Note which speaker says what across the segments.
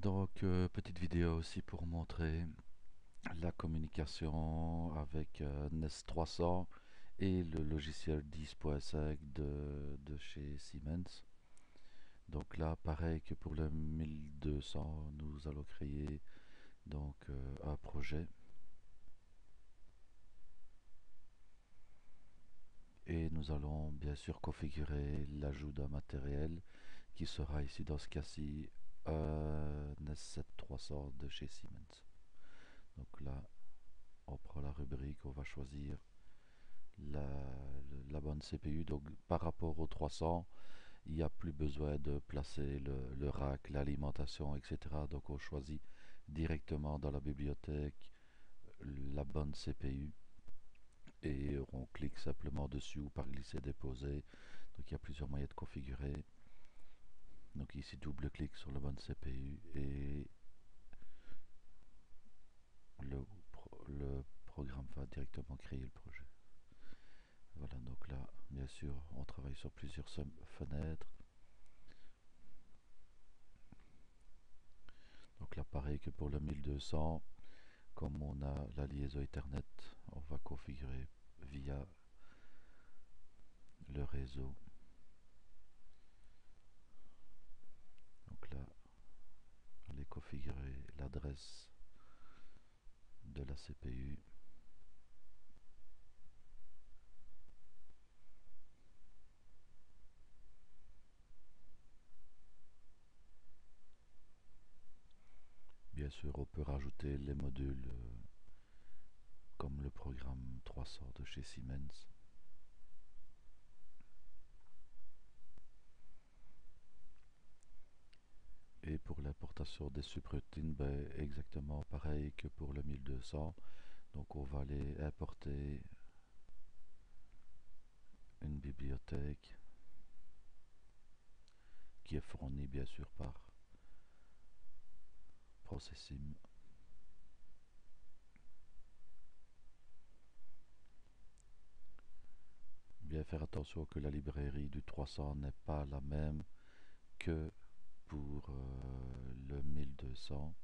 Speaker 1: Donc, petite vidéo aussi pour montrer la communication avec Nest 300 et le logiciel 10.5 de chez Siemens. Donc là, pareil que pour le 1200, nous allons créer donc un projet et nous allons bien sûr configurer l'ajout d'un matériel qui sera ici dans ce cas-ci Nest 7300 de chez Siemens. Donc là, on prend la rubrique, on va choisir la, la bonne CPU. Donc par rapport au 300, il n'y a plus besoin de placer le rack, l'alimentation, etc. Donc on choisit directement dans la bibliothèque la bonne CPU et on clique simplement dessus ou par glisser-déposer. Donc il y a plusieurs moyens de configurer. Donc ici double-clic sur la bonne CPU et le programme va directement créer le projet. Voilà, donc là, bien sûr, on travaille sur plusieurs fenêtres. Donc là, pareil que pour le 1200, comme on a la liaison Ethernet, on va configurer via le réseau. Donc là, aller configurer l'adresse de la CPU. Bien sûr, on peut rajouter les modules comme le programme 300 de chez Siemens. Et pour l'importation des subroutines, ben, exactement pareil que pour le 1200. Donc on va aller importer une bibliothèque qui est fournie bien sûr par Processim. Bien faire attention que la librairie du 300 n'est pas la même que pour le 1200.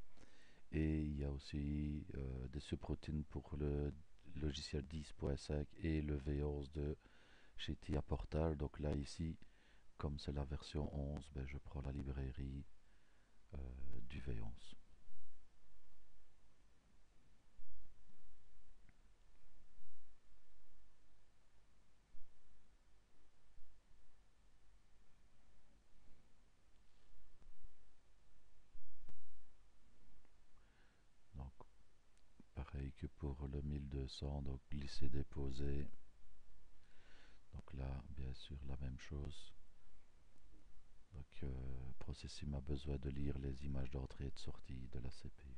Speaker 1: Et il y a aussi des subroutines pour le logiciel 10.5 et le V11 de chez TIA Portal. Donc là ici, comme c'est la version 11, ben, je prends la librairie du V11. Donc pareil que pour le 1200, donc glisser déposer. Donc là, bien sûr, la même chose. Donc Processim a besoin de lire les images d'entrée et de sortie de la CPU.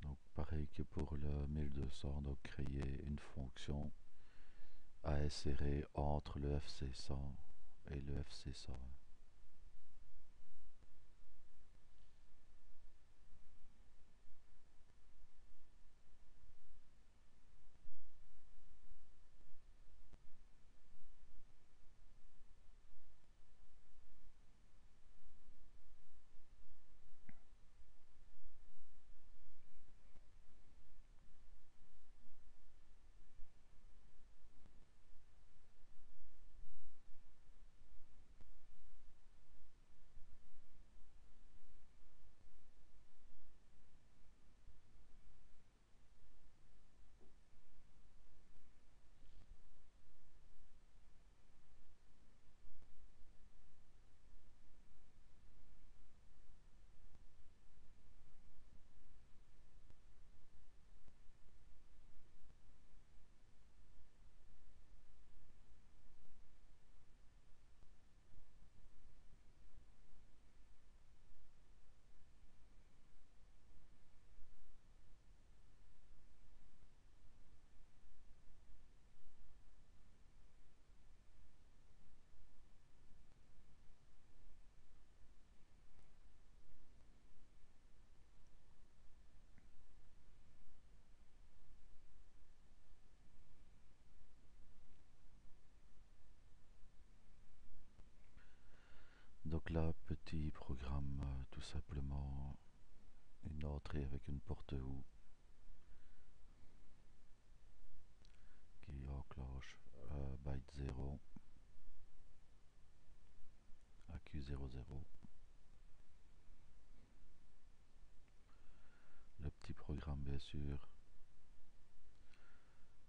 Speaker 1: Donc pareil que pour le 1200, donc créer une fonction à insérer entre le FC100 et le FC101. Donc là, petit programme, tout simplement une entrée avec une porte OU qui enclenche byte 0 à Q00. Le petit programme, bien sûr,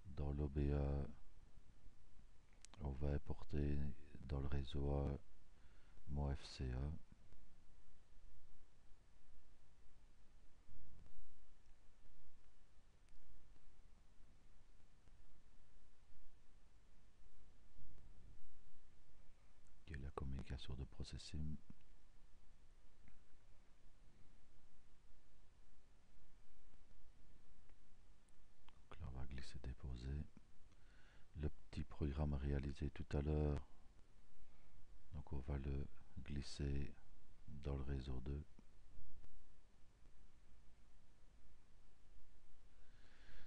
Speaker 1: dans l'OBE, on va importer dans le réseau A mon FCA. Qui est la communication de processing. Donc là, on va glisser déposer. Le petit programme réalisé tout à l'heure, donc on va le glisser dans le réseau 2.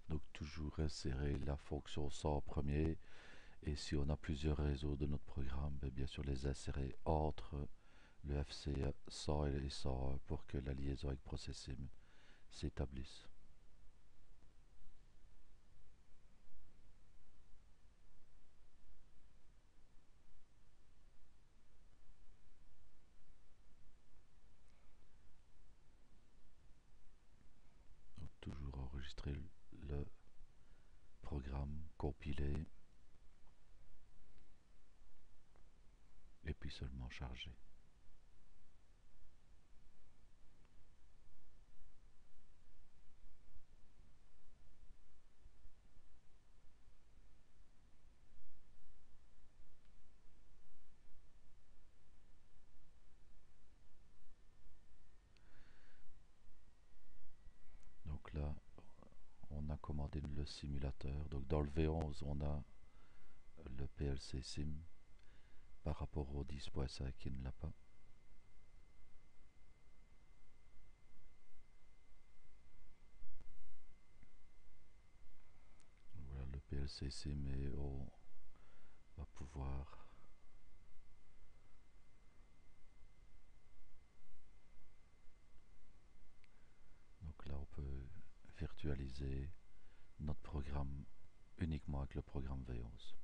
Speaker 1: Donc toujours insérer la fonction sort premier, et si on a plusieurs réseaux de notre programme, bien sûr les insérer entre le FCA sort et sort pour que la liaison avec processing s'établisse. Donc toujours enregistrer le programme, compiler et puis seulement charger. Donc là, on a commandé le simulateur. Donc dans le V11, on a le PLC Sim par rapport au 10.5 qui ne l'a pas. Voilà le PLC Sim et on va pouvoir donc là on peut virtualiser notre programme uniquement avec le programme V11.